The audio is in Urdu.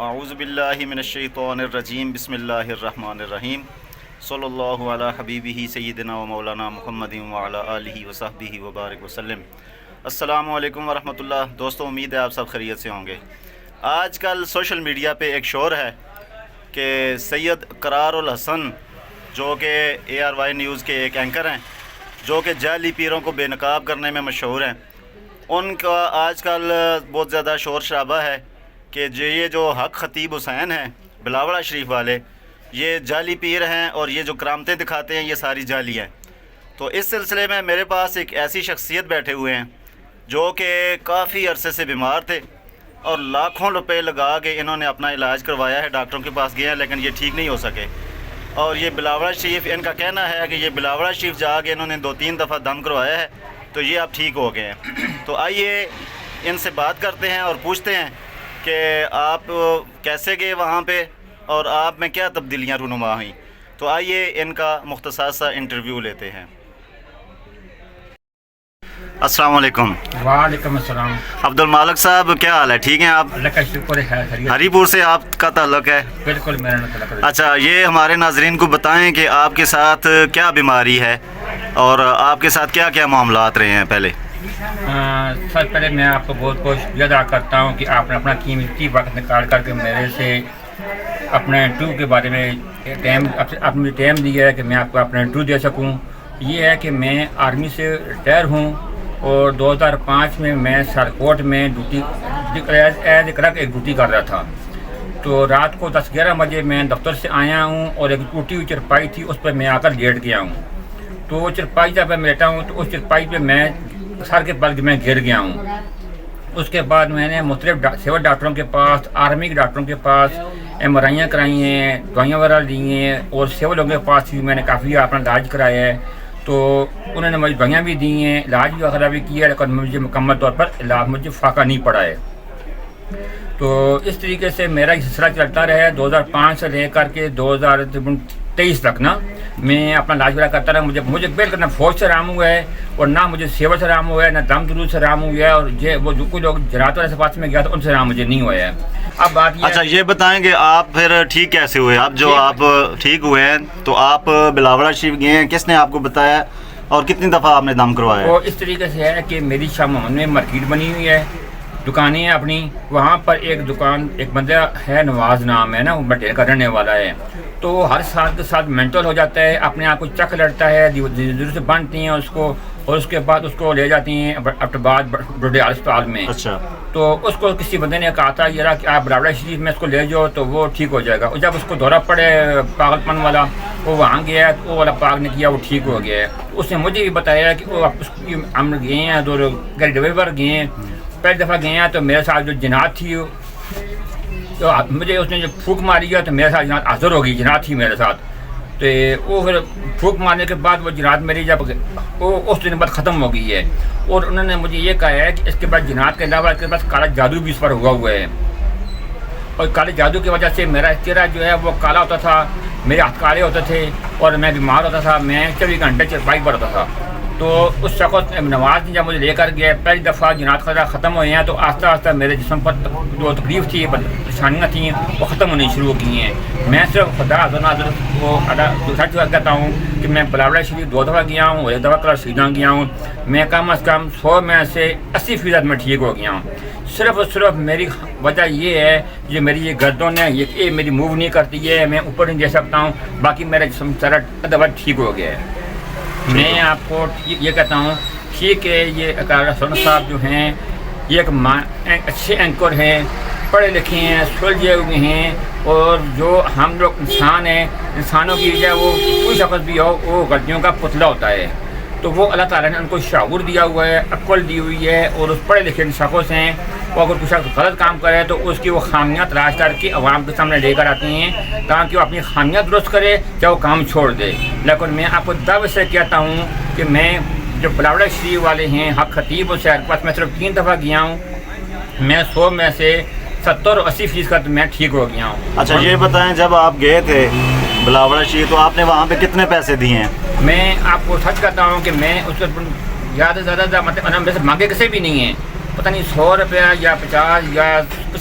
اعوذ باللہ من الشیطان الرجیم بسم اللہ الرحمن الرحیم صلی اللہ علی حبیبہ سیدنا و مولانا محمد وعلی آلہ وصحبہ وبارک وسلم۔ السلام علیکم ورحمۃ اللہ۔ دوستوں، امید ہے آپ سب خیریت سے ہوں گے۔ آج کل سوشل میڈیا پہ ایک شور ہے کہ سید قرار الحسن، جو کہ ARY نیوز کے ایک اینکر ہیں، جو کہ جعلی پیروں کو بے نقاب کرنے میں مشہور ہیں، ان کا آج کل بہت زیادہ شور شرابہ ہے کہ یہ جو حق خطیب حسین ہیں بلاوڑہ شریف والے، یہ جعلی پیر ہیں اور یہ جو کرامتیں دکھاتے ہیں یہ ساری جعلی ہیں۔ تو اس سلسلے میں میرے پاس ایک ایسی شخصیت بیٹھے ہوئے ہیں جو کہ کافی عرصے سے بیمار تھے اور لاکھوں روپے لگا کے انہوں نے اپنا علاج کروایا ہے، ڈاکٹروں کے پاس گئے ہیں لیکن یہ ٹھیک نہیں ہو سکے۔ اور یہ بلاوڑہ شریف، ان کا کہنا ہے کہ یہ بلاوڑہ شریف جا کے انہوں نے 2-3 دفعہ دم کروایا ہے تو یہ اب ٹھیک ہو گئے ہیں۔ تو آئیے ان سے بات کرتے ہیں اور پوچھتے ہیں کہ آپ کیسے گئے وہاں پہ اور آپ میں کیا تبدیلیاں رونما ہوئیں۔ تو آئیے ان کا مختصر سا انٹرویو لیتے ہیں۔ السلام علیکم۔ وعلیکم السلام۔ عبد المالک صاحب، کیا حال ہے؟ ٹھیک ہیں آپ؟ اللہ کا شکر ہے، خیریت۔ ہری پور سے آپ کا تعلق ہے؟ بالکل میرا تعلق ہے۔ اچھا، یہ ہمارے ناظرین کو بتائیں کہ آپ کے ساتھ کیا بیماری ہے اور آپ کے ساتھ کیا کیا معاملات رہے ہیں پہلے؟ سب سے پہلے میں آپ کو بہت بہت شکریہ ادا کرتا ہوں کہ آپ نے اپنا قیمتی وقت نکال کر کے میرے سے اپنے انٹرویو کے بارے میں آپ نے ٹائم دیا ہے کہ میں آپ کو اپنا انٹرویو دے سکوں۔ یہ ہے کہ میں آرمی سے ریٹائر ہوں اور 2005 میں سیالکوٹ میں ایز اے کلرک ایک ڈیوٹی کر رہا تھا۔ تو رات کو 10-11 بجے میں دفتر سے آیا ہوں اور ایک ٹوٹی ہوئی چرپائی تھی، اس پہ میں آ کر لیٹ گیا ہوں۔ تو وہ چرپائی جب میں لیٹا ہوں تو اس چرپائی پہ میں سر کے بل میں گر گیا ہوں۔ اس کے بعد میں نے مختلف سول ڈاکٹروں کے پاس، آرمی کے ڈاکٹروں کے پاس MRIیں کرائی ہیں، دوائیاں وغیرہ لی ہیں، اور سول لوگوں کے پاس بھی میں نے کافی اپنا علاج کرایا ہے۔ تو انہوں نے مجھے دوائیاں بھی دی ہیں، علاج وغیرہ بھی کیا ہے، لیکن مجھے مکمل طور پر علاج مجھے فاقہ نہیں پڑا ہے۔ تو اس طریقے سے میرا یہ سلسلہ چلتا رہا ہے 2005 سے لے کر کے 2023 تک نا میں اپنا علاج وغیرہ کرتا رہا۔ مجھے بالکل نہ فوج سے آرام ہوا ہے اور نہ مجھے سیول سے آرام ہوا ہے، نہ دم درود سے آرام ہوا ہے، اور وہ جو کوئی لوگ جرات والے سے پاس میں گیا تھا ان سے آرام مجھے نہیں ہوا ہے۔ اب بات یہ اچھا، یہ بتائیں کہ آپ پھر ٹھیک کیسے ہوئے؟ اب جو آپ ٹھیک ہوئے ہیں تو آپ بلاوڑہ شریف گئے ہیں، کس نے آپ کو بتایا اور کتنی دفعہ آپ نے دم کروایا؟ وہ اس طریقے سے ہے کہ میری شاہ محمد میں مارکیٹ بنی ہوئی ہے، دکانیں ہیں اپنی، وہاں پر ایک دکان ایک بندہ ہے، نواز نام ہے نا، وہ بٹیر کا رہنے والا ہے۔ تو وہ ہر سال کے ساتھ مینٹل ہو جاتا ہے، اپنے آپ کو چک لڑتا ہے، ضرور سے بانٹتی ہیں اس کو، اور اس کے بعد اس کو لے جاتی ہیں اپٹباد بروڈیال اسپتال میں۔ اچھا، تو اس کو کسی بندے نے کہا تھا یہ کہ آپ بلاوڑہ شریف میں اس کو لے جاؤ تو وہ ٹھیک ہو جائے گا۔ اور جب اس کو دورہ پڑے پاگل پن والا، وہ وہاں گیا تو وہ والا پاک نے کیا، وہ ٹھیک ہو گیا ہے۔ اس نے مجھے بھی بتایا کہ وہ ہم گئے ہیں دو گاڑی ڈبے پر گئے ہیں، پہلی دفعہ گئے ہیں تو میرے ساتھ جو جنات تھی، تو مجھے اس نے جو پھونک ماری گیا تو میرے ساتھ جنات حاضر ہو گئی، جنات تھی میرے ساتھ۔ تو وہ پھر پھونک مارنے کے بعد وہ جنات میری جب وہ اس دن بعد ختم ہو گئی ہے، اور انہوں نے مجھے یہ کہا ہے کہ اس کے بعد جنات کے علاوہ اس کے پاس کالا جادو بھی اس پر ہوا ہے، اور کالے جادو کی وجہ سے میرا چہرہ جو ہے وہ کالا ہوتا تھا، میرے ہاتھ کالے ہوتے تھے اور میں بیمار ہوتا تھا، میں 24 گھنٹے چرپائی پر ہوتا تھا۔ تو اس شخص نواز نے جب مجھے لے کر گیا، پہلی دفعہ جنات خطرہ ختم ہوئے ہیں تو آہستہ آہستہ میرے جسم پر جو تکلیف تھی، پریشانیاں تھیں، وہ ختم ہونی شروع ہو گئی ہیں۔ میں صرف خدا حضر کو دوسرا چیز کہتا ہوں کہ میں بلاوڑہ شریف 2 دفعہ گیا ہوں اور 1 دفعہ کلر سیدھا گیا ہوں۔ میں کم از کم 100 میں سے 80% میں ٹھیک ہو گیا ہوں۔ صرف اور صرف میری وجہ یہ ہے کہ میری یہ گردن ہے، یہ میری موو نہیں کرتی ہے، میں اوپر نہیں دے سکتا ہوں، باقی میرا جسم سارا دفعہ ٹھیک ہو گیا ہے۔ میں آپ کو یہ کہتا ہوں ٹھیک ہے، یہ اقرار حسن صاحب جو ہیں یہ ایک اچھے اینکر ہیں، پڑھے لکھے ہیں، سلجھے ہوئے ہیں، اور جو ہم لوگ انسان ہیں، انسانوں کی وجہ وہ کوئی شخص بھی ہو وہ غلطیوں کا پتلا ہوتا ہے۔ تو وہ اللہ تعالیٰ نے ان کو شعور دیا ہوا ہے، عقل دی ہوئی ہے، اور اس پڑھے لکھے شخص ہیں، وہ اگر کوئی شخص غلط کام کرے تو اس کی وہ خامیاں تلاش کر کے عوام کے سامنے لے کر آتی ہیں تاکہ وہ اپنی خامیاں درست کرے یا وہ کام چھوڑ دے۔ لیکن میں آپ کو دعوت سے کہتا ہوں کہ میں جو بلاوڑہ شریف والے ہیں حق خطیب و سیر پاس میں صرف 3 دفعہ گیا ہوں، میں 100 میں سے 70-80% میں ٹھیک ہو گیا ہوں۔ اچھا، یہ بتائیں جب آپ گئے تھے بلاوڑہ شریف تو آپ نے وہاں پہ کتنے پیسے دیے ہیں؟ میں آپ کو سچ کہتا ہوں کہ میں اس کو زیادہ سے زیادہ مطلب میرے سے مانگے کسی بھی نہیں ہیں، پتہ نہیں 100 روپیہ یا 50 یا